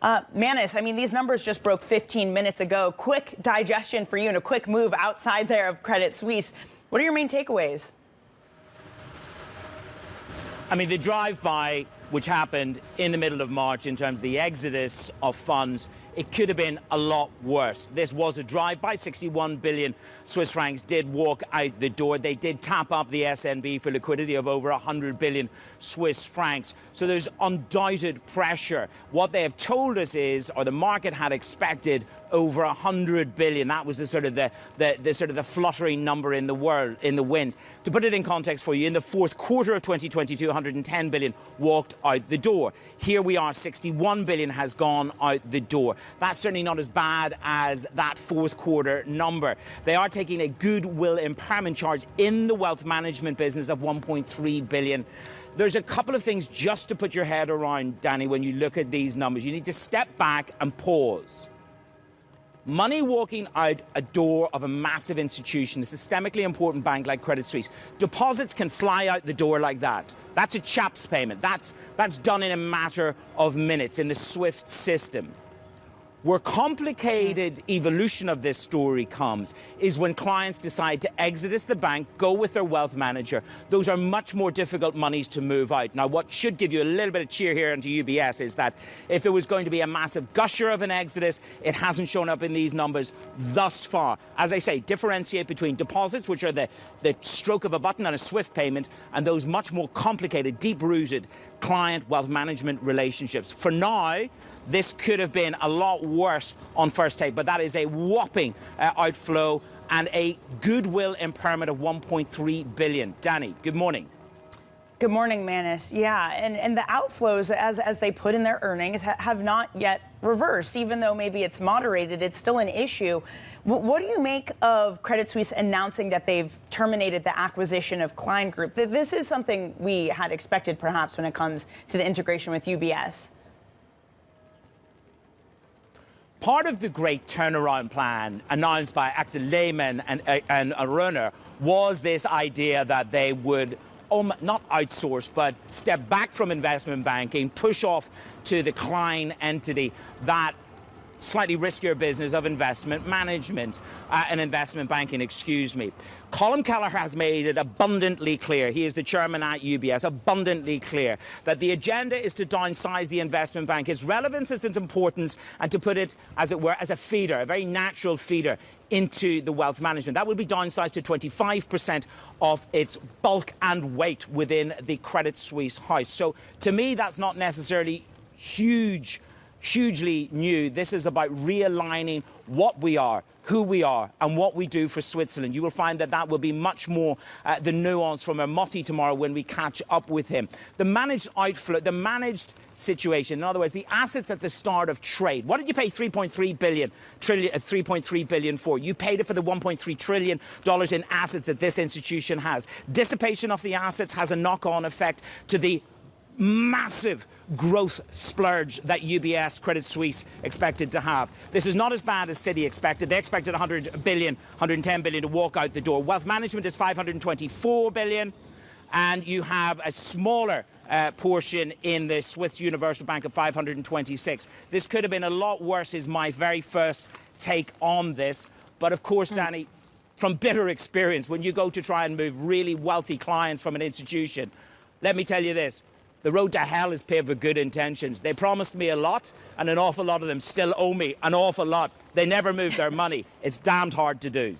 Manus, I mean, these numbers just broke 15 minutes ago. Quick digestion for you and a quick move outside there of Credit Suisse. What are your main takeaways? I mean, the drive-by, which happened in the middle of March in terms of the exodus of funds, it could have been a lot worse. This was a drive-by. 61 billion Swiss francs did walk out the door. They did tap up the SNB for liquidity of over 100 billion Swiss francs. So there's undoubted pressure. What they have told us is, or the market had expected, over 100 billion. That was the sort of the fluttering number in the world, in the wind. To put it in context for you, in the fourth quarter of 2022, 110 billion walked out the door. Here we are, 61 billion has gone out the door. That's certainly not as bad as that fourth quarter number. They are taking a goodwill impairment charge in the wealth management business of 1.3 billion. There's a couple of things just to put your head around, Danny, when you look at these numbers. You need to step back and pause. Money walking out a door of a massive institution, a systemically important bank like Credit Suisse. Deposits can fly out the door like that. That's a CHAPS payment. That's done in a matter of minutes in the SWIFT system. Where complicated evolution of this story comes is when clients decide to exodus the bank, go with their wealth manager. Those are much more difficult monies to move out. Now, what should give you a little bit of cheer here into UBS is that if there was going to be a massive gusher of an exodus, it hasn't shown up in these numbers thus far. As I say, differentiate between deposits, which are the stroke of a button and a SWIFT payment, and those much more complicated, deep-rooted client wealth management relationships. For now, this could have been a lot worse on first take, but that is a whopping outflow and a goodwill impairment of 1.3 billion. Danny, good morning. Good morning, Manus. Yeah, and the outflows, as they put in their earnings, have not yet reversed. Even though maybe it's moderated, it's still an issue. What do you make of Credit Suisse announcing that they've terminated the acquisition of Klein Group? This is something we had expected, perhaps, when it comes to the integration with UBS. Part of the great turnaround plan announced by Axel Lehmann and Röner was this idea that they would not outsource, but step back from investment banking, push off to the Klein entity, that slightly riskier business of investment management and investment banking, excuse me. Colm Kelleher has made it abundantly clear, he is the chairman at UBS, abundantly clear that the agenda is to downsize the investment bank, its relevance, its importance, and to put it, as it were, as a feeder, a very natural feeder into the wealth management. That will be downsized to 25% of its bulk and weight within the Credit Suisse house. So to me, that's not necessarily hugely new. This is about realigning what we are, who we are, and what we do for Switzerland. You will find that that will be much more the nuance from Ermotti tomorrow when we catch up with him. The managed outflow, the managed situation, in other words, the assets at the start of trade. What did you pay 3.3 billion for? You paid it for the $1.3 trillion in assets that this institution has. Dissipation of the assets has a knock-on effect to the massive growth splurge that UBS Credit Suisse expected to have. This is not as bad as Citi expected. They expected 100 billion, 110 billion to walk out the door. Wealth management is 524 billion, and you have a smaller portion in the Swiss Universal Bank of 526. This could have been a lot worse, is my very first take on this. But of course, Danny, from bitter experience, when you go to try and move really wealthy clients from an institution, let me tell you this. The road to hell is paved with good intentions. They promised me a lot, and an awful lot of them still owe me an awful lot. They never moved their money. It's damned hard to do.